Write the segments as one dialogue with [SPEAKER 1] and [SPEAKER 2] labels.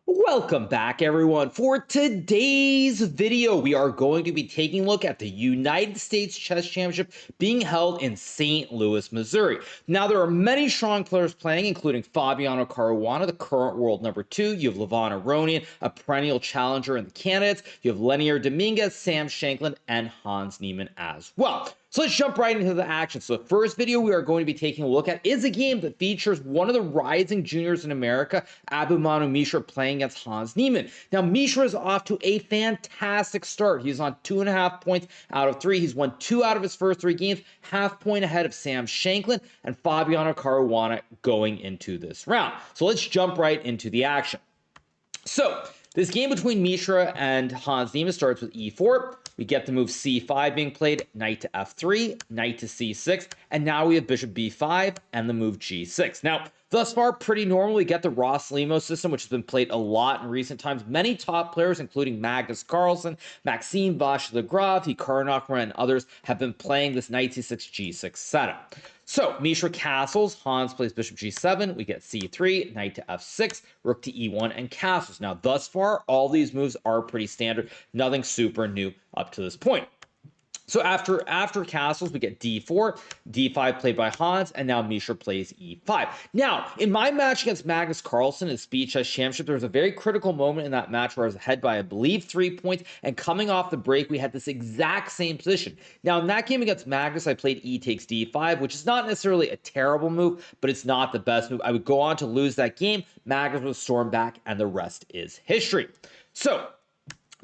[SPEAKER 1] Welcome back, everyone. For today's video, we are going to be taking a look at the United States Chess Championship being held in St. Louis, Missouri. Now, there are many strong players playing, including Fabiano Caruana, the current world number 2. You have Levon Aronian, a perennial challenger in the candidates. You have Lenier Dominguez, Sam Shankland, and Hans Niemann as well. So let's jump right into the action. So the first video we are going to be taking a look at is a game that features one of the rising juniors in America, Abumanu Mishra, playing against Hans Niemann. Now, Mishra is off to a fantastic start. He's on 2.5 points out of 3. He's won 2 out of his first 3 games, half point ahead of Sam Shankland and Fabiano Caruana going into this round. So let's jump right into the action. So this game between Mishra and Hans Niemann starts with e4. We get the move c5 being played, knight to f3, knight to c6, and now we have bishop b5 and the move g6. Now, thus far, pretty normal. We get the Ross-Lemos system, which has been played a lot in recent times. Many top players, including Magnus Carlsen, Maxime Vachier-Lagrave, Hikaru, and others, have been playing this knight c6, g6 setup. So, Mishra castles, Hans plays bishop g7, we get c3, knight to f6, rook to e1, and castles. Now, thus far, all these moves are pretty standard, nothing super new up to this point. So after castles, we get d4, d5 played by Hans, and now Mishra plays e5. Now, in my match against Magnus Carlsen in Speed Chess Championship, there was a very critical moment in that match where I was ahead by, I believe, 3 points, and coming off the break, we had this exact same position. Now, in that game against Magnus, I played e takes d5, which is not necessarily a terrible move, but it's not the best move. I would go on to lose that game. Magnus would storm back, and the rest is history. So,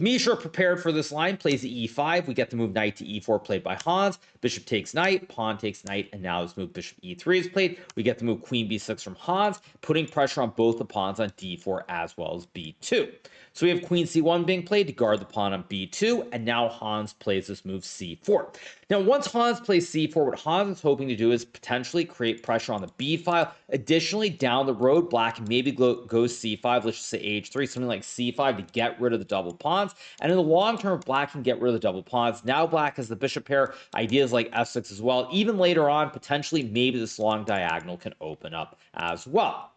[SPEAKER 1] Mishra prepared for this line, plays the e5. We get the move knight to e4 played by Hans. Bishop takes knight, pawn takes knight, and now this move bishop e3 is played. We get the move queen b6 from Hans, putting pressure on both the pawns on d4 as well as b2. So we have queen c1 being played to guard the pawn on b2, and now Hans plays this move c4. Now, once Hans plays c4, what Hans is hoping to do is potentially create pressure on the b file. Additionally, down the road, black can maybe goes c5, let's just say h3, something like c5 to get rid of the double pawns. And in the long term, black can get rid of the double pawns. Now black has the bishop pair, ideas like f6 as well. Even later on, potentially, maybe this long diagonal can open up as well.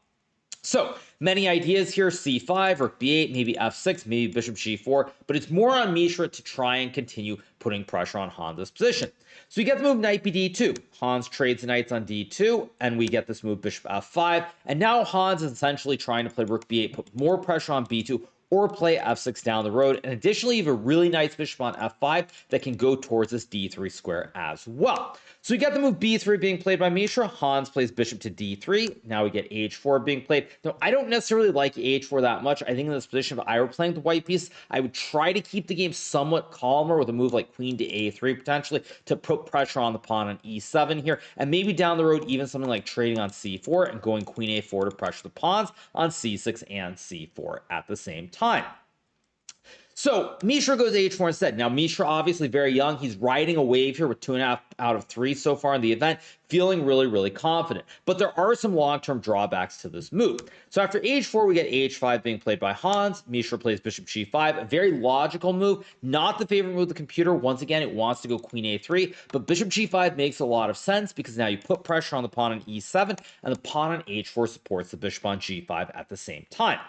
[SPEAKER 1] So, many ideas here, c5, rook b8, maybe f6, maybe bishop g4, but it's more on Mishra to try and continue putting pressure on Hans' position. So we get the move knight bd2. Hans trades the knights on d2, and we get this move bishop f5, and now Hans is essentially trying to play rook b8, put more pressure on b2, or play f6 down the road. And additionally, you have a really nice bishop on f5 that can go towards this d3 square as well. So we get the move b3 being played by Mishra. Hans plays bishop to d3. Now we get h4 being played. Now, I don't necessarily like h4 that much. I think in this position, if I were playing the white piece, I would try to keep the game somewhat calmer with a move like queen to a3 potentially to put pressure on the pawn on e7 here. And maybe down the road, even something like trading on c4 and going queen a4 to pressure the pawns on c6 and c4 at the same time. So Mishra goes h4 instead. Now Mishra obviously very young. He's riding a wave here with 2.5 out of 3 so far in the event, feeling really, really confident. But there are some long-term drawbacks to this move. So after h4, we get h5 being played by Hans. Mishra plays bishop g5, a very logical move, not the favorite move of the computer. Once again, it wants to go queen a3, but bishop g5 makes a lot of sense because now you put pressure on the pawn on e7, and the pawn on h4 supports the bishop on g5 at the same time.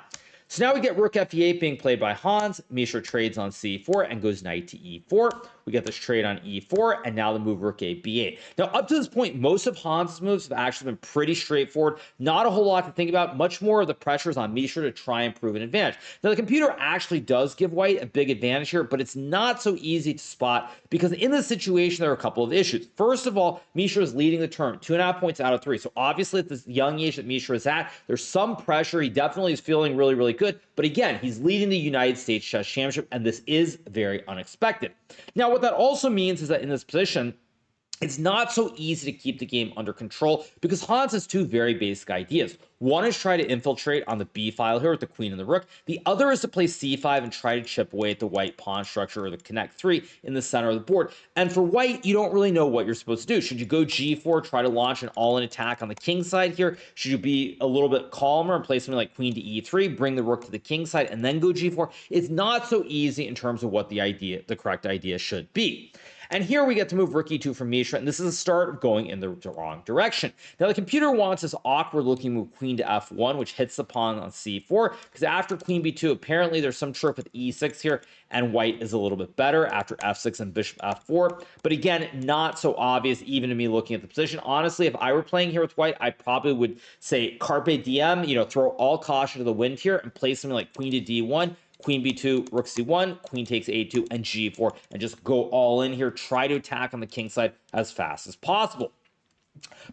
[SPEAKER 1] So now we get rook f8 being played by Hans. Mishra trades on c4 and goes knight to e4. We get this trade on e4, and now the move rook a b8. Now, up to this point, most of Hans' moves have actually been pretty straightforward. Not a whole lot to think about. Much more of the pressure is on Mishra to try and prove an advantage. Now, the computer actually does give white a big advantage here, but it's not so easy to spot because in this situation, there are a couple of issues. First of all, Mishra is leading the turn, 2.5 points out of 3. So obviously, at this young age that Mishra is at, there's some pressure. He definitely is feeling really, really good. But again, he's leading the United States Chess Championship, and this is very unexpected. Now, what that also means is that in this position, it's not so easy to keep the game under control because Hans has 2 very basic ideas. One is try to infiltrate on the b file here with the queen and the rook. The other is to play c5 and try to chip away at the white pawn structure or the connect 3 in the center of the board. And for white, you don't really know what you're supposed to do. Should you go g4, try to launch an all-in attack on the king side here? Should you be a little bit calmer and play something like queen to e3, bring the rook to the king side, and then go g4? It's not so easy in terms of what the correct idea should be. And here we get to move rook e2 from Mishra, and this is the start of going in the wrong direction. Now the computer wants this awkward looking move queen to f1, which hits the pawn on c4, because after queen b2, apparently there's some trick with e6 here, and white is a little bit better after f6 and bishop f4. But again, not so obvious even to me looking at the position. Honestly, if I were playing here with white, I probably would say carpe diem, throw all caution to the wind here and play something like queen to d1, queen b2, rook c1, queen takes a2, and g4, and just go all in here. Try to attack on the king side as fast as possible.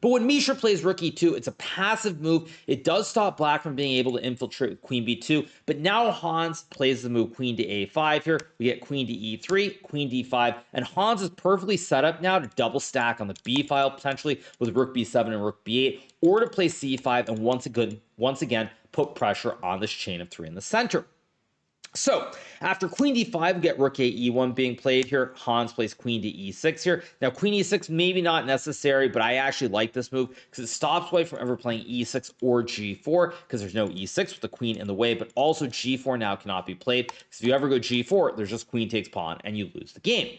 [SPEAKER 1] But when Mishra plays rook e2, it's a passive move. It does stop black from being able to infiltrate with queen b2, but now Hans plays the move queen to a5 here. We get queen to e3, queen d5, and Hans is perfectly set up now to double stack on the b file, potentially with rook b7 and rook b8, or to play c5 and once again put pressure on this chain of 3 in the center. So after queen d5, we get rook a e1 being played here. Hans plays queen to e6 here. Now queen e6 maybe not necessary, but I actually like this move because it stops white from ever playing e6 or g4 because there's no e6 with the queen in the way, but also g4 now cannot be played because if you ever go g4, there's just queen takes pawn and you lose the game.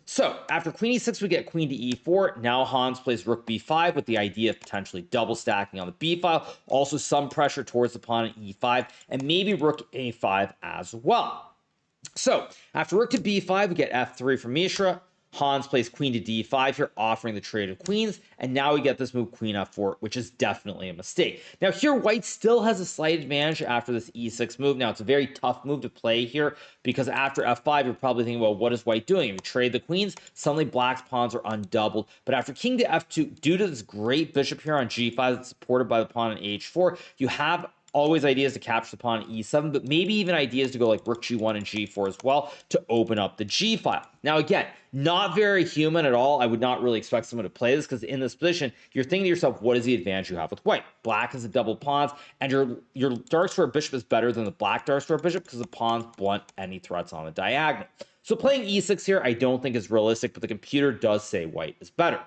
[SPEAKER 1] So after queen e6, we get queen to e4. Now Hans plays rook b5 with the idea of potentially double stacking on the b file. Also some pressure towards the pawn at e5 and maybe rook a5 as well. So after rook to b5, we get f3 from Mishra. Hans plays queen to d5 here, offering the trade of queens, and now we get this move queen f4, which is definitely a mistake. Now here, white still has a slight advantage after this e6 move. Now, it's a very tough move to play here, because after f5, you're probably thinking, well, what is white doing? If you trade the queens, suddenly black's pawns are undoubled. But after king to f2, due to this great bishop here on g5 that's supported by the pawn on h4, you have always ideas to capture the pawn at e7, but maybe even ideas to go like rook g1 and g4 as well to open up the g file. Now, again, not very human at all. I would not really expect someone to play this because in this position, you're thinking to yourself, what is the advantage you have with white? Black has a double pawns, and your dark square bishop is better than the black dark square bishop because the pawns blunt any threats on the diagonal. So playing e6 here, I don't think is realistic, but the computer does say white is better.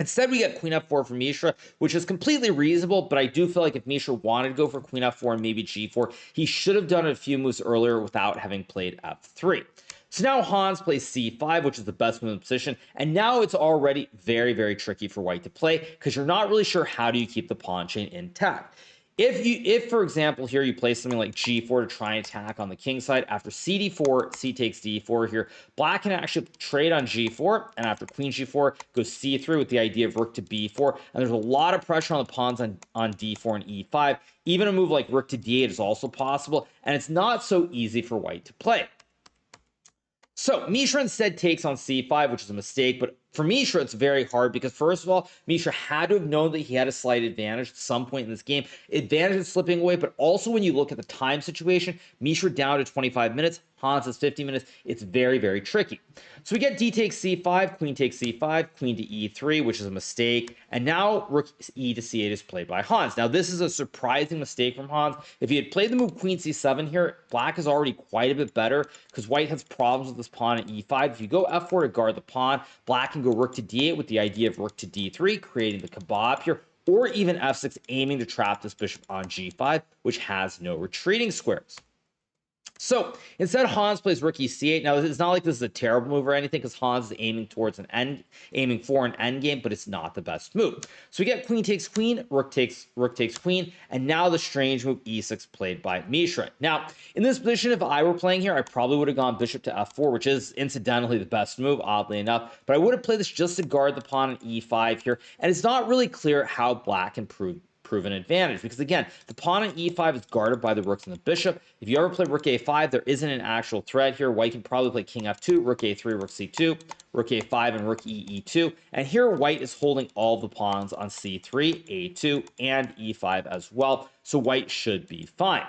[SPEAKER 1] Instead, we get queen f4 from Mishra, which is completely reasonable, but I do feel like if Mishra wanted to go for queen f4 and maybe g4, he should have done it a few moves earlier without having played f3. So now Hans plays c5, which is the best move in the position, and now it's already very, very tricky for white to play because you're not really sure how do you keep the pawn chain intact. If, for example, here you play something like g4 to try and attack on the king side, after cd4, c takes d4 here, black can actually trade on g4, and after queen g4, goes c3 with the idea of rook to b4, and there's a lot of pressure on the pawns on d4 and e5. Even a move like rook to d8 is also possible, and it's not so easy for white to play. So Mishra instead takes on c5, which is a mistake, but for Mishra, it's very hard because, first of all, Mishra had to have known that he had a slight advantage at some point in this game. Advantage is slipping away, but also when you look at the time situation, Mishra down to 25 minutes, Hans is 50 minutes. It's very, very tricky. So we get d takes c5, queen takes c5, queen to e3, which is a mistake, and now rook e to c8 is played by Hans. Now, this is a surprising mistake from Hans. If he had played the move queen c7 here, black is already quite a bit better because white has problems with this pawn at e5. If you go f4 to guard the pawn, black can go rook to d8 with the idea of rook to d3, creating the kebab here, or even f6, aiming to trap this bishop on g5, which has no retreating squares. So instead, Hans plays rook e8. Now, it's not like this is a terrible move or anything because Hans is aiming for an endgame, but it's not the best move. So we get queen takes queen, rook takes queen, and now the strange move e6 played by Mishra. Now, in this position, if I were playing here, I probably would have gone bishop to f4, which is incidentally the best move, oddly enough, but I would have played this just to guard the pawn on e5 here, and it's not really clear how black can prove an advantage because, again, the pawn on e5 is guarded by the rooks and the bishop. If you ever play rook a5, there isn't an actual threat here. White can probably play king f2, rook a3, rook c2, rook a5, and rook e2. And here white is holding all the pawns on c3, a2, and e5 as well, so white should be fine.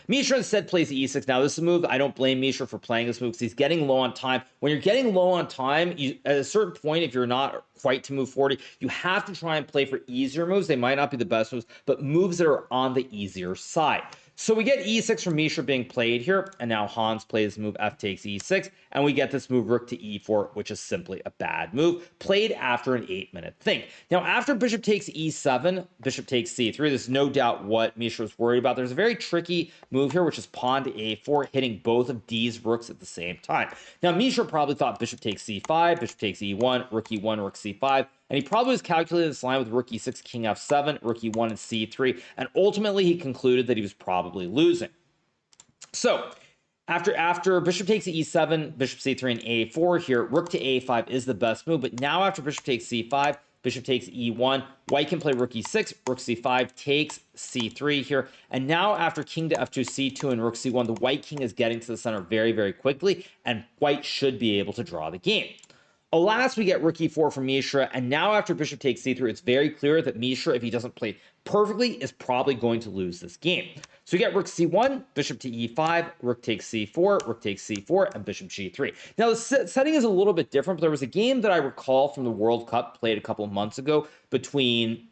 [SPEAKER 1] Mishra instead plays e6. Now, this is a move I don't blame Mishra for playing this move because he's getting low on time. When you're getting low on time, at a certain point, if you're not quite to move 40, you have to try and play for easier moves. They might not be the best moves, but moves that are on the easier side. So we get e6 from Mishra being played here, and now Hans plays the move f takes e6, and we get this move rook to e4, which is simply a bad move, played after an 8-minute think. Now, after bishop takes e7, bishop takes c3, there's no doubt what Mishra was worried about. There's a very tricky move here, which is pawn to a4, hitting both of D's rooks at the same time. Now, Mishra probably thought bishop takes c5, bishop takes e1, rook c5, and he probably was calculating this line with rook e6, king f7, rook e1, and c3, and ultimately he concluded that he was probably losing. So after bishop takes e7, bishop c3, and a4 here, rook to a5 is the best move, but now after bishop takes c5, bishop takes e1, white can play rook e6, rook c5 takes c3 here, and now after king to f2, c2, and rook c1, the white king is getting to the center very, very quickly, and white should be able to draw the game. Alas, we get rook e4 from Mishra, and now after bishop takes c3, it's very clear that Mishra, if he doesn't play perfectly, is probably going to lose this game. So we get rook c1, bishop to e5, rook takes c4, rook takes c4, and bishop g3. Now, the setting is a little bit different, but there was a game that I recall from the World Cup played a couple of months ago between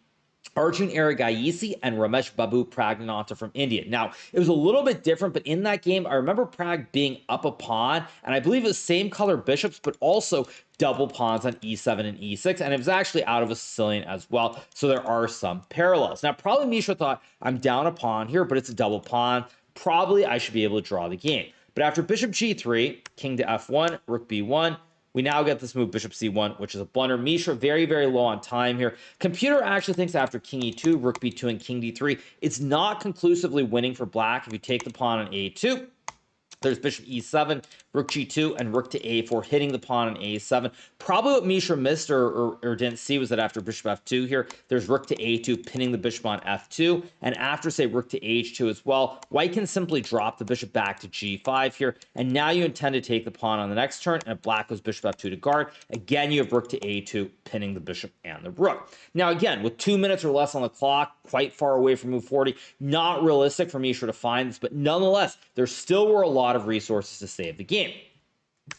[SPEAKER 1] Arjun Erigaisi and Ramesh Babu Pragnanantha from India. Now, it was a little bit different, but in that game, I remember Prag being up a pawn, and I believe it was same color bishops, but also double pawns on e7 and e6, and it was actually out of a Sicilian as well, so there are some parallels. Now, probably Mishra thought, I'm down a pawn here, but it's a double pawn. Probably I should be able to draw the game. But after bishop g3, king to f1, rook b1, we now get this move bishop c1, which is a blunder. Mishra very, very low on time here. Computer actually thinks after king e2, rook b2, and king d3, it's not conclusively winning for black if you take the pawn on a2. There's bishop e7, rook g2, and rook to a4, hitting the pawn on a7. Probably what Mishra missed or didn't see was that after bishop f2 here, there's rook to a2, pinning the bishop on f2. And after, say, rook to h2 as well, white can simply drop the bishop back to g5 here. And now you intend to take the pawn on the next turn, and if black goes bishop f2 to guard, again, you have rook to a2, pinning the bishop and the rook. Now, again, with 2 minutes or less on the clock, quite far away from move 40, not realistic for Mishra to find this, but nonetheless, there still were a lot of resources to save the game.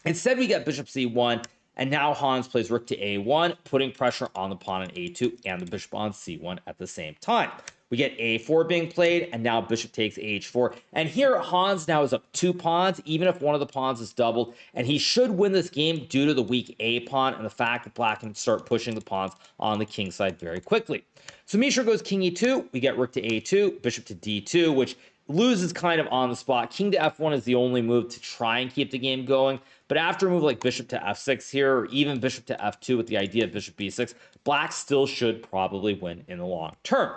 [SPEAKER 1] Instead, we get bishop c1, and now Hans plays rook to a1, putting pressure on the pawn on a2 and the bishop on c1 at the same time. We get a4 being played, and now bishop takes h4. And here, Hans now is up 2 pawns, even if one of the pawns is doubled, and he should win this game due to the weak a pawn and the fact that black can start pushing the pawns on the king side very quickly. So Mishra goes king e2, we get rook to a2, bishop to d2, which loses kind of on the spot. King to f1 is the only move to try and keep the game going, but after a move like bishop to f6 here, or even bishop to f2 with the idea of bishop b6, black still should probably win in the long term.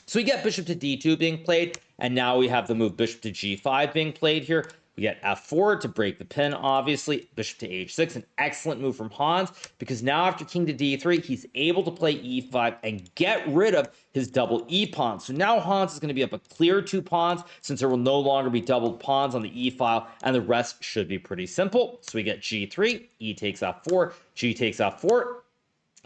[SPEAKER 1] So we get bishop to d2 being played, and now we have the move bishop to g5 being played here. We get f4 to break the pin, obviously. Bishop to h6, an excellent move from Hans, because now after king to d3, he's able to play e5 and get rid of his double e pawn. So now Hans is going to be up a clear 2 pawns, since there will no longer be doubled pawns on the e file, and the rest should be pretty simple. So we get g3, e takes f4, g takes f4,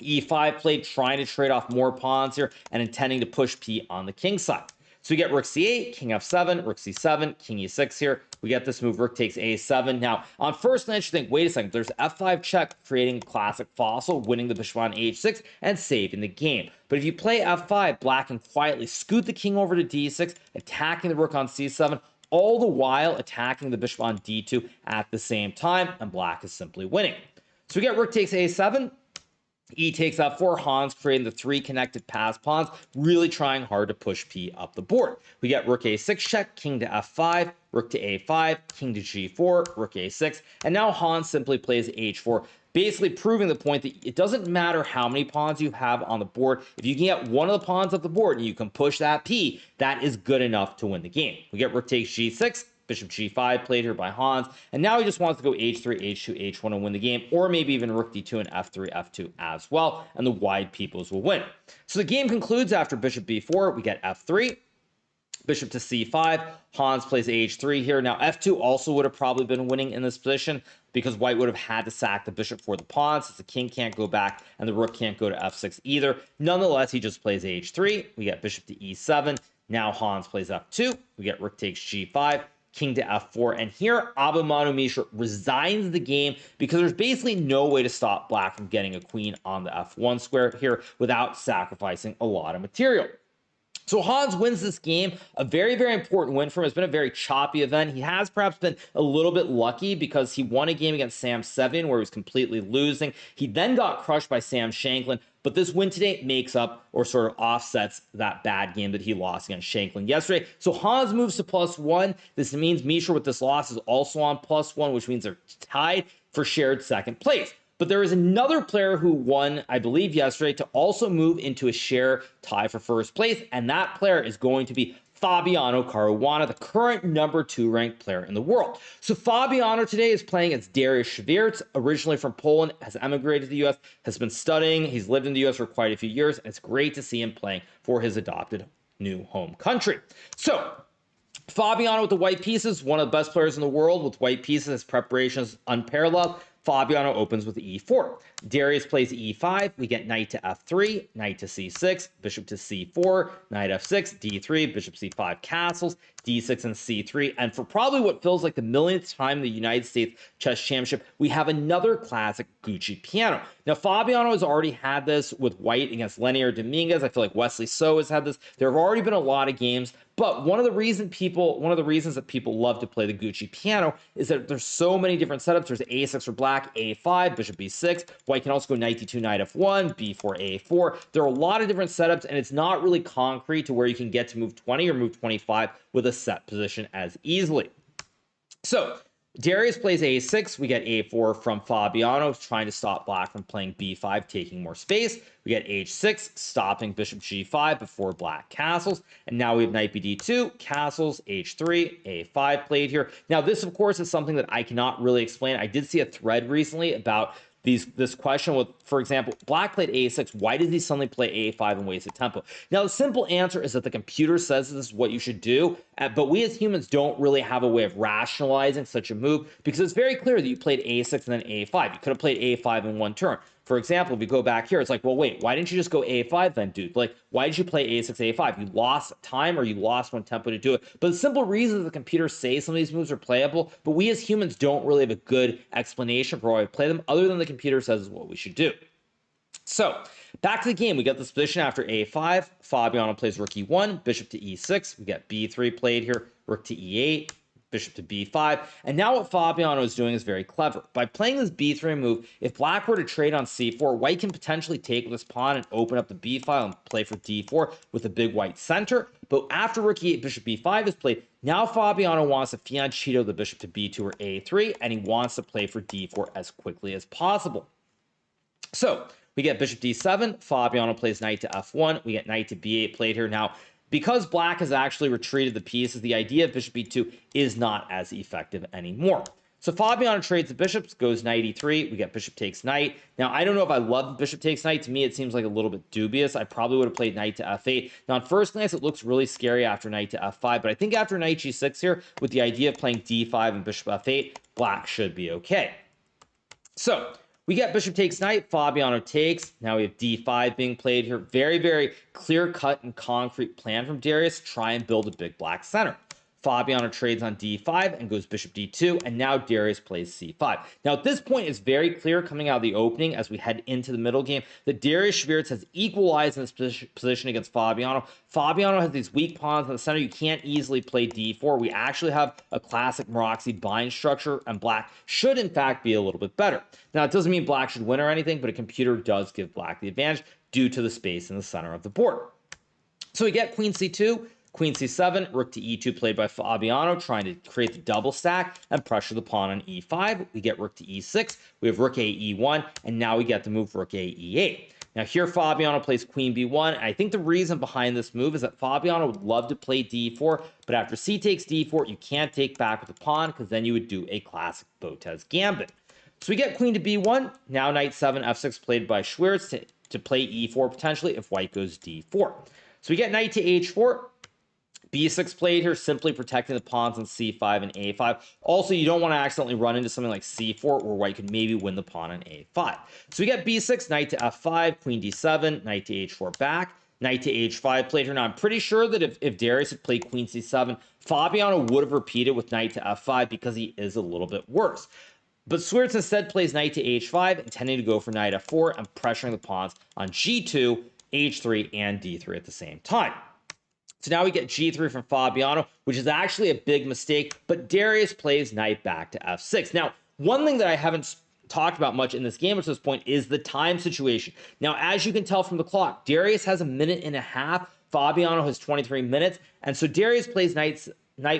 [SPEAKER 1] e5 played, trying to trade off more pawns here and intending to push p on the king side. So we get rook c8, king f7, rook c7, king e6 here. We get this move, rook takes a7. Now, on first glance, you think, wait a second, there's f5 check, creating a classic fossil, winning the bishop on h6, and saving the game. But if you play f5, black can quietly scoot the king over to d6, attacking the rook on c7, all the while attacking the bishop on d2 at the same time, and black is simply winning. So we get rook takes a7, e takes f4, Hans creating the 3 connected pass pawns, really trying hard to push p up the board. We get rook a6 check, king to f5, rook to a5, king to g4, rook a6, and now Hans simply plays h4, basically proving the point that it doesn't matter how many pawns you have on the board. If you can get one of the pawns off the board and you can push that p, that is good enough to win the game. We get rook takes g6, bishop g5 played here by Hans, and now he just wants to go h3, h2, h1 and win the game, or maybe even rook d2 and f3, f2 as well, and the wide peoples will win. So the game concludes after bishop b4, we get f3, bishop to c5, Hans plays h3 here. Now f2 also would have probably been winning in this position, because white would have had to sack the bishop for the pawn, since the king can't go back and the rook can't go to f6 either. Nonetheless, he just plays h3, we get bishop to e7, now Hans plays f2, we get rook takes g5, king to f4, and here Abhimanyu Mishra resigns the game because there's basically no way to stop black from getting a queen on the f1 square here without sacrificing a lot of material. So Hans wins this game, a very, very important win for him. It's been a very choppy event. He has perhaps been a little bit lucky because he won a game against Sam Sevian where he was completely losing. He then got crushed by Sam Shanklin, but this win today makes up or sort of offsets that bad game that he lost against Shanklin yesterday. So Hans moves to +1. This means Mishra with this loss is also on +1, which means they're tied for shared second place. But there is another player who won, I believe, yesterday to also move into a share tie for first place, and that player is going to be Fabiano Caruana, the current #2 ranked player in the world. So Fabiano today is playing against Dariusz Swiercz, originally from Poland, has emigrated to the U.S., has been studying. He's lived in the U.S. for quite a few years, and it's great to see him playing for his adopted new home country. So Fabiano with the white pieces, one of the best players in the world with white pieces. His preparation is unparalleled. Fabiano opens with E4. Darius plays E5. We get knight to F3, knight to C6, bishop to C4, knight F6, D3, bishop C5 castles, D6 and C3. And for probably what feels like the millionth time in the United States Chess Championship, we have another classic Gucci piano. Now, Fabiano has already had this with white against Lenier Dominguez. I feel like Wesley So has had this. There have already been a lot of games, but one of the reasons that people love to play the Gucci piano is that there's so many different setups. There's A6 for black, A5, bishop B6. White can also go knight D2, knight F1, B4, A4. There are a lot of different setups, and it's not really concrete to where you can get to move 20 or move 25 with a set position as easily. So Darius plays A6. We get A4 from Fabiano, trying to stop black from playing B5, taking more space. We get H6, stopping bishop G5 before black castles. And now we have knight BD2, castles, H3, A5 played here. Now, this, of course, is something that I cannot really explain. I did see a thread recently about this question with, for example, black played A6. Why did he suddenly play A5 and waste a tempo? Now, the simple answer is that the computer says this is what you should do, but we as humans don't really have a way of rationalizing such a move because it's very clear that you played A6 and then A5. You could have played A5 in one turn. For example, if we go back here, it's like, well, wait, why didn't you just go A5 then, dude? Like, why did you play A6, A5? You lost time or you lost one tempo to do it. But the simple reason that the computer says some of these moves are playable, but we as humans don't really have a good explanation for why we play them, other than the computer says is what we should do. So back to the game, we got this position after A5. Fabiano plays rook E1, bishop to E6. We got B3 played here, rook to E8. Bishop to B5. And now what Fabiano is doing is very clever. By playing this B3 move, if black were to trade on C4, white can potentially take this pawn and open up the B file and play for D4 with a big white center. But after rook E8, bishop B5 is played, now Fabiano wants to fianchetto the bishop to B2 or A3, and he wants to play for D4 as quickly as possible. So we get bishop D7, Fabiano plays knight to F1, we get knight to B8 played here. Now, because black has actually retreated the pieces, the idea of bishop b2 is not as effective anymore. So Fabiano trades the bishops, goes knight e3, we get bishop takes knight. Now, I don't know if I love bishop takes knight. To me, it seems like a little bit dubious. I probably would have played knight to f8. Now, on first glance, it looks really scary after knight to f5, but I think after knight g6 here, with the idea of playing d5 and bishop f8, black should be okay. So we get bishop takes knight, Fabiano takes. Now we have d5 being played here. Very, very clear-cut and concrete plan from Darius. Try and build a big black center. Fabiano trades on d5 and goes bishop d2, and now Darius plays c5. Now, at this point, it's very clear coming out of the opening as we head into the middle game that Darius Swiercz has equalized in this position against Fabiano. Fabiano has these weak pawns in the center. You can't easily play d4. We actually have a classic Maroczy bind structure, and black should, in fact, be a little bit better. Now, it doesn't mean black should win or anything, but a computer does give black the advantage due to the space in the center of the board. So we get queen c2, queen c7, rook to e2 played by Fabiano, trying to create the double stack and pressure the pawn on e5. We get rook to e6, we have rook a e1, and now we get to move rook a e8. Now here Fabiano plays queen b1, and I think the reason behind this move is that Fabiano would love to play d4, but after c takes d4, you can't take back with the pawn, because then you would do a classic Botez gambit. So we get queen to b1, now knight 7, f6 played by Swiercz to play e4 potentially if white goes d4. So we get knight to h4, b6 played here, simply protecting the pawns on c5 and a5. Also, you don't want to accidentally run into something like c4 where white could maybe win the pawn on a5. So we get b6, knight to f5, queen d7, knight to h4 back, knight to h5 played here. Now, I'm pretty sure that if Darius had played queen c7, Fabiano would have repeated with knight to f5 because he is a little bit worse. But Swiercz instead plays knight to h5, intending to go for knight f4 and pressuring the pawns on g2, h3, and d3 at the same time. So now we get g3 from Fabiano, which is actually a big mistake, but Darius plays knight back to f6. Now, one thing that I haven't talked about much in this game at this point is the time situation. Now, as you can tell from the clock, Darius has a minute and a half. Fabiano has 23 minutes. And so Darius plays knight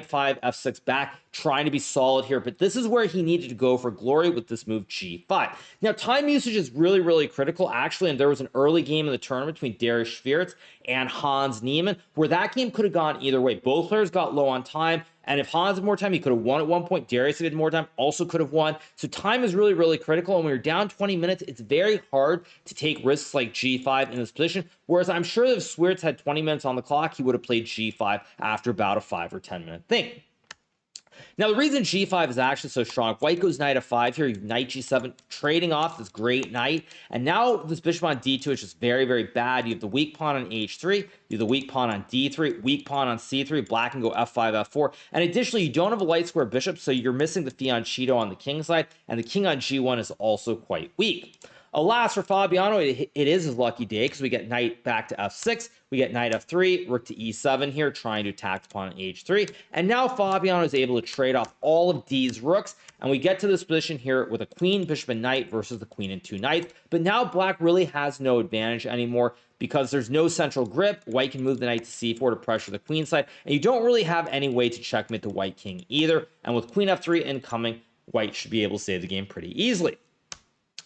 [SPEAKER 1] 5, f6 back, trying to be solid here. But this is where he needed to go for glory with this move g5. Now, time usage is really, really critical, actually. And there was an early game in the tournament between Darius Swiercz and Hans Niemann, where that game could have gone either way. Both players got low on time. And if Hans had more time, he could have won at one point. Darius, if he had more time, also could have won. So time is really, really critical. And when you're down 20 minutes, it's very hard to take risks like g5 in this position. Whereas I'm sure that if Swiercz had 20 minutes on the clock, he would have played g5 after about a 5 or 10 minute thing. Now, the reason g5 is actually so strong, white goes knight f5 here, you have knight g7, trading off this great knight. And now this bishop on d2 is just very, very bad. You have the weak pawn on h3, you have the weak pawn on d3, weak pawn on c3, black can go f5, f4. And additionally, you don't have a light square bishop, so you're missing the fianchetto on the king side, and the king on g1 is also quite weak. Alas, for Fabiano, it is his lucky day because we get knight back to f6, we get knight f3, rook to e7 here, trying to attack the pawn on h3, and now Fabiano is able to trade off all of these rooks, and we get to this position here with a queen, bishop, and knight versus the queen and two knights, but now black really has no advantage anymore because there's no central grip. White can move the knight to c4 to pressure the queen side, and you don't really have any way to checkmate the white king either, and with queen f3 incoming, white should be able to save the game pretty easily.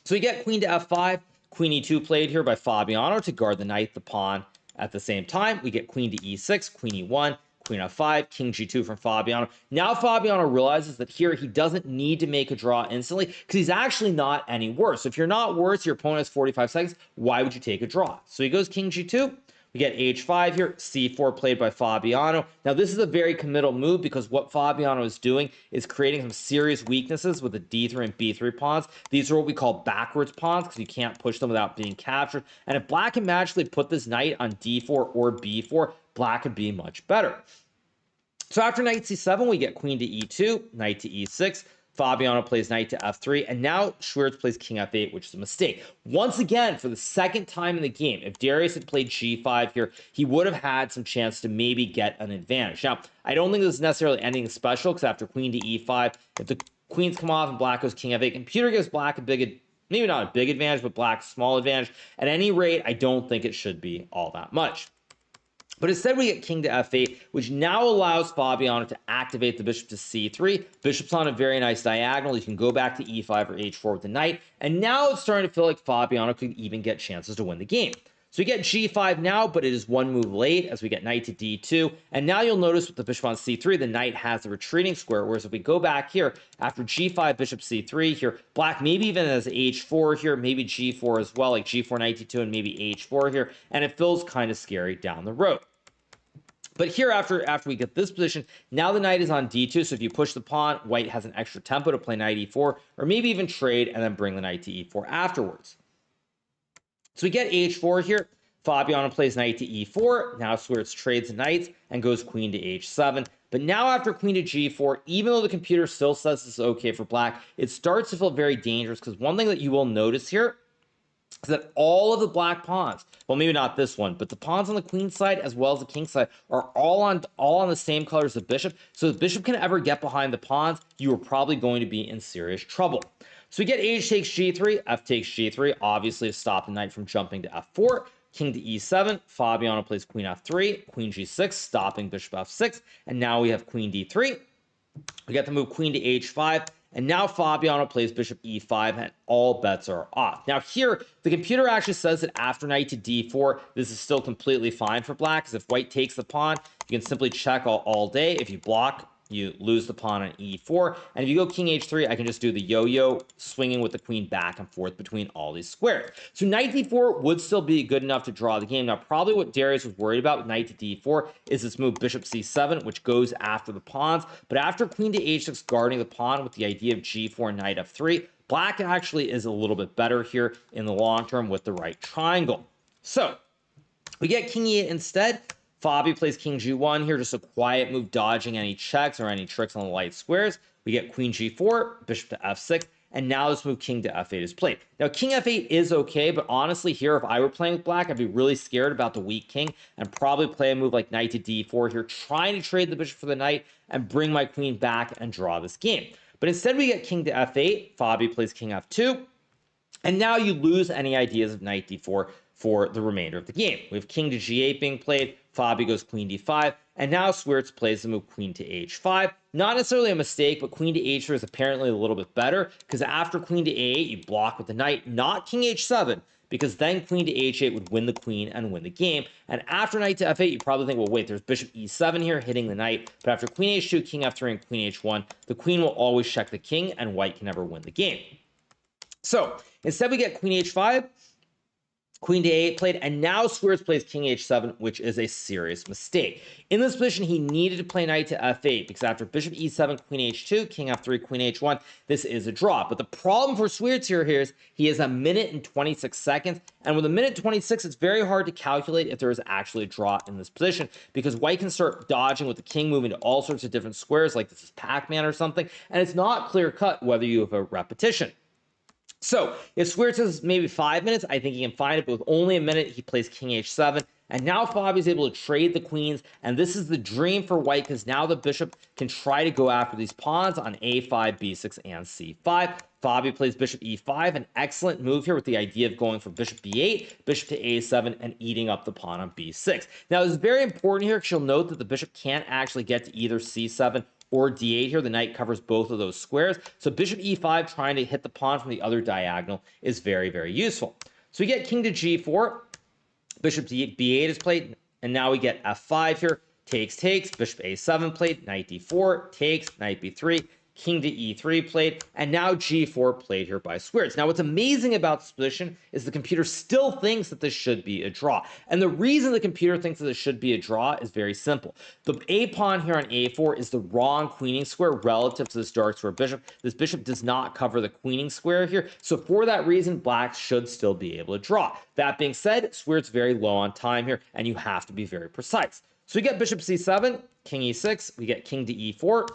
[SPEAKER 1] So we get queen to f5, queen e2 played here by Fabiano to guard the knight, the pawn at the same time. We get queen to e6, queen e1, queen f5, king g2 from Fabiano. Now Fabiano realizes that here he doesn't need to make a draw instantly because he's actually not any worse. So if you're not worse, your opponent has 45 seconds, why would you take a draw? So he goes king g2. We get h5 here, c4 played by Fabiano. Now, this is a very committal move because what Fabiano is doing is creating some serious weaknesses with the d3 and b3 pawns. These are what we call backwards pawns because you can't push them without being captured. And if black can magically put this knight on d4 or b4, black could be much better. So after knight c7, we get queen to e2, knight to e6, Fabiano plays knight to f3, and now Swiercz plays king f8, which is a mistake. Once again, for the second time in the game, if Darius had played g5 here, he would have had some chance to maybe get an advantage. Now, I don't think this is necessarily anything special, because after queen to e5, if the queens come off and black goes king f8, computer gives black a big, maybe not a big advantage, but black a small advantage. At any rate, I don't think it should be all that much. But instead, we get king to f8, which now allows Fabiano to activate the bishop to c3. Bishop's on a very nice diagonal. You can go back to e5 or h4 with the knight. And now it's starting to feel like Fabiano could even get chances to win the game. So we get g5 now, but it is one move late as we get knight to d2. And now you'll notice with the bishop on c3, the knight has the retreating square. Whereas if we go back here, after g5, bishop c3 here, black maybe even has h4 here, maybe g4 as well, like g4, knight d2, and maybe h4 here. And it feels kind of scary down the road. But here, after we get this position, now the knight is on d2, so if you push the pawn, white has an extra tempo to play knight e4, or maybe even trade and then bring the knight to e4 afterwards. So we get h4 here. Fabiano plays knight to e4. Now Swiercz trades the knights and goes queen to h7. But now after queen to g4, even though the computer still says this is okay for black, it starts to feel very dangerous because one thing that you will notice here is that all of the black pawns, well, maybe not this one, but the pawns on the queen side as well as the king side are all on the same color as the bishop. So if the bishop can ever get behind the pawns, you are probably going to be in serious trouble. So we get h takes g3, f takes g3, obviously to stop the knight from jumping to f4. King to e7, Fabiano plays queen f3, queen g6, stopping bishop f6, and now we have queen d3. We get to move queen to h5, and now Fabiano plays bishop e5, and all bets are off. Now here, the computer actually says that after knight to d4, this is still completely fine for black, because if white takes the pawn, you can simply check all day. If you block, you lose the pawn on e4. And if you go king h3, I can just do the yo-yo, swinging with the queen back and forth between all these squares. So knight d4 would still be good enough to draw the game. Now, probably what Darius was worried about with knight to d4 is this move bishop c7, which goes after the pawns. But after queen to h6 guarding the pawn with the idea of g4, knight f3, black actually is a little bit better here in the long term with the right triangle. So we get king e8 instead. Fabi plays king g1 here, just a quiet move, dodging any checks or any tricks on the light squares. We get queen g4, bishop to f6, and now this move king to f8 is played. Now king f8 is okay, but honestly here, if I were playing with black, I'd be really scared about the weak king and probably play a move like knight to d4 here, trying to trade the bishop for the knight and bring my queen back and draw this game. But instead we get king to f8, Fabi plays king f2, and now you lose any ideas of knight d4 for the remainder of the game. We have king to g8 being played, Fabi goes queen d5, and now Swiercz plays the move queen to h5. Not necessarily a mistake, but queen to h3 is apparently a little bit better, because after queen to a8, you block with the knight, not king h7, because then queen to h8 would win the queen and win the game. And after knight to f8, you probably think, well, wait, there's bishop e7 here hitting the knight, but after queen h2, king f3, and queen h1, the queen will always check the king, and white can never win the game. So instead we get queen h5, queen to a8 played, and now Swiercz plays king h7, which is a serious mistake. In this position, he needed to play knight to f8, because after bishop e7, queen h2, king f3, queen h1, this is a draw. But the problem for Swiercz here is he has a minute and 26 seconds, and with a minute 26, it's very hard to calculate if there is actually a draw in this position, because white can start dodging with the king moving to all sorts of different squares, like this is Pac-Man or something, and it's not clear-cut whether you have a repetition. So if Swiercz has maybe 5 minutes, I think he can find it, but with only a minute, he plays king h7. And now Fabi's able to trade the queens, and this is the dream for white, because now the bishop can try to go after these pawns on a5, b6, and c5. Fabi plays bishop e5, an excellent move here with the idea of going for bishop b8, bishop to a7, and eating up the pawn on b6. Now, this is very important here, because you'll note that the bishop can't actually get to either c7 or d8 here. The knight covers both of those squares. So bishop e5 trying to hit the pawn from the other diagonal is very, very useful. So we get king to g4. Bishop to b8 is played. And now we get f5 here. Takes, bishop a7 played. Knight d4, takes, knight b3. King to e3 played, and now g4 played here by Swiercz. Now, what's amazing about this position is the computer still thinks that this should be a draw. And the reason the computer thinks that this should be a draw is very simple. The a pawn here on a4 is the wrong queening square relative to this dark square bishop. This bishop does not cover the queening square here. So for that reason, black should still be able to draw. That being said, Swiercz very low on time here, and you have to be very precise. So we get bishop c7, king e6, we get king to e4,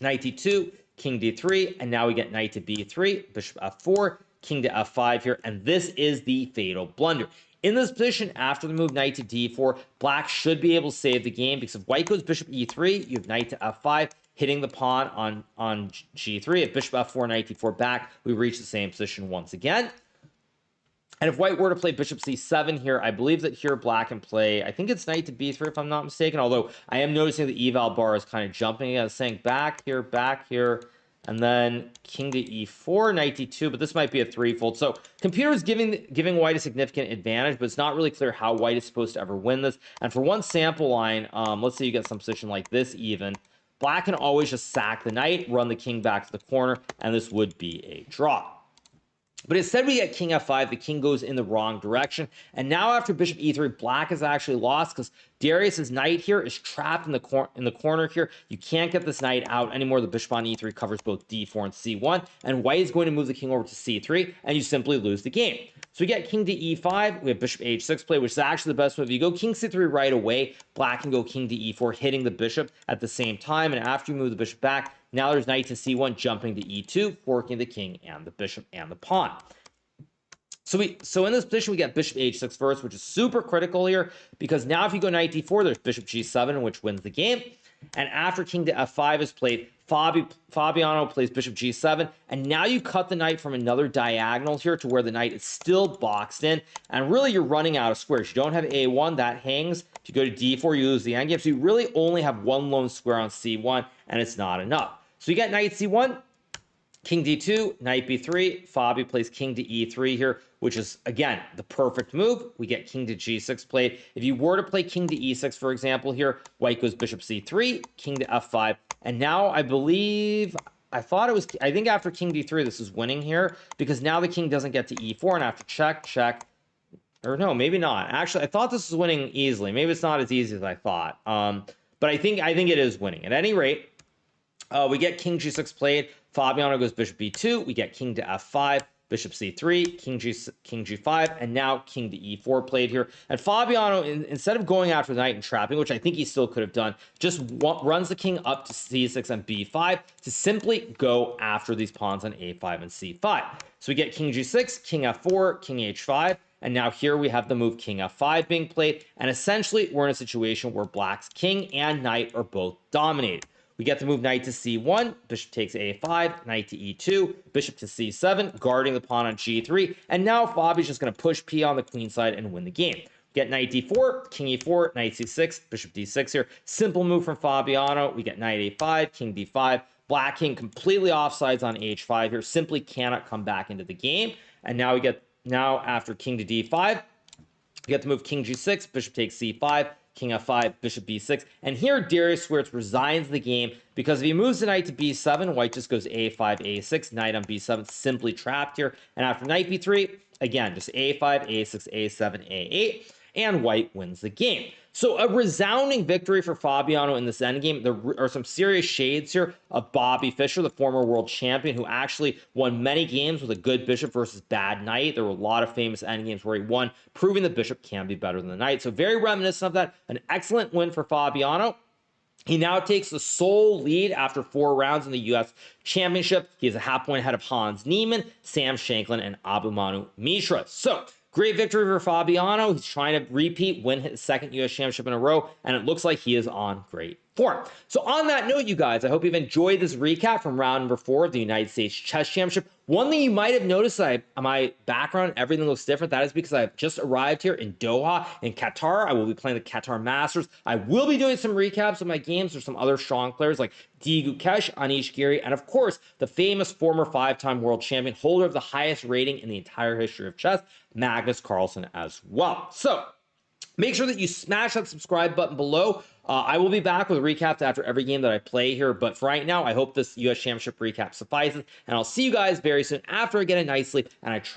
[SPEAKER 1] knight d2, king d3, and now we get knight to b3, bishop f4, king to f5 here, and this is the fatal blunder. In this position, after the move knight to d4, black should be able to save the game, because if white goes bishop e3, you have knight to f5, hitting the pawn on g3. If bishop f4, knight d4 back, we reach the same position once again. And if white were to play bishop c7 here, I believe that here black can play, I think it's knight to b3 if I'm not mistaken, although I am noticing the eval bar is kind of jumping. I was saying back here, and then king to e4, knight d2, but this might be a threefold. So computer is giving white a significant advantage, but it's not really clear how white is supposed to ever win this. And for one sample line, let's say you get some position like this even, black can always just sack the knight, run the king back to the corner, and this would be a draw. But instead we get king f5, the king goes in the wrong direction, and now after bishop e3, black is actually lost because Darius's knight here is trapped in the corner here. You can't get this knight out anymore. The bishop on e3 covers both d4 and c1, and white is going to move the king over to c3, and you simply lose the game. So we get king to e5, we have bishop h6 play, which is actually the best move. You go king c3 right away, black can go king to e4, hitting the bishop at the same time, and after you move the bishop back, now there's knight to c1, jumping to e2, forking the king and the bishop and the pawn. So in this position, we get bishop h6 first, which is super critical here, because now if you go knight d4, there's bishop g7, which wins the game. And after king to f5 is played, Fabiano plays bishop g7, and now you cut the knight from another diagonal here to where the knight is still boxed in, and really you're running out of squares. You don't have a1, that hangs. If you go to d4, you lose the endgame, so you really only have one lone square on c1, and it's not enough. So you get knight c1, king d2, knight b3, Fabi plays king to e3 here, which is, again, the perfect move. We get king to g6 played. If you were to play king to e6, for example, here, white goes bishop c3, king to f5, and now I believe, I think after king d3, this is winning here, because now the king doesn't get to e4, and after check, or no, maybe not. Actually, I thought this was winning easily. Maybe it's not as easy as I thought, but I think it is winning. At any rate, we get king g6 played, Fabiano goes bishop b2, we get king to f5, bishop c3, king g5, and now king to e4 played here. And Fabiano, instead of going after the knight and trapping, which I think he still could have done, just runs the king up to c6 and b5 to simply go after these pawns on a5 and c5. So we get king g6, king f4, king h5, and now here we have the move king f5 being played, and essentially we're in a situation where black's king and knight are both dominated. We get the move knight to c1, bishop takes a5, knight to e2, bishop to c7, guarding the pawn on g3, and now Fabi's just going to push p on the queen side and win the game. We get knight d4, king e4, knight c6, bishop d6 here. Simple move from Fabiano. We get knight a5, king d5, black king completely offsides on h5 here, simply cannot come back into the game. And now after king to d5, we get the move king g6, bishop takes c5, king f5, bishop b6. And here Darius Swiercz resigns the game because if he moves the knight to b7, white just goes a5, a6, knight on b7, simply trapped here. And after knight b3, again, just a5, a6, a7, a8, and white wins the game. So a resounding victory for Fabiano in this endgame. There are some serious shades here of Bobby Fischer, the former world champion, who actually won many games with a good bishop versus bad knight. There were a lot of famous endgames where he won, proving the bishop can be better than the knight. So very reminiscent of that. An excellent win for Fabiano. He now takes the sole lead after 4 rounds in the U.S. Championship. He is a half point ahead of Hans Niemann, Sam Shanklin, and Abumanu Mishra. So great victory for Fabiano. He's trying to win his second U.S. Championship in a row, and it looks like he is on great form. So on that note, you guys, I hope you've enjoyed this recap from round number 4 of the United States Chess Championship. One thing you might have noticed, my background, everything looks different. That is because I've just arrived here in Doha, in Qatar. I will be playing the Qatar Masters. I will be doing some recaps of my games. There's some other strong players like D. Gukesh, Anish Giri, and of course, the famous former 5-time world champion, holder of the highest rating in the entire history of chess, Magnus Carlsen as well. So make sure that you smash that subscribe button below. I will be back with recaps after every game that I play here, but for right now, I hope this U.S. Championship recap suffices, and I'll see you guys very soon after I get a night sleep and I try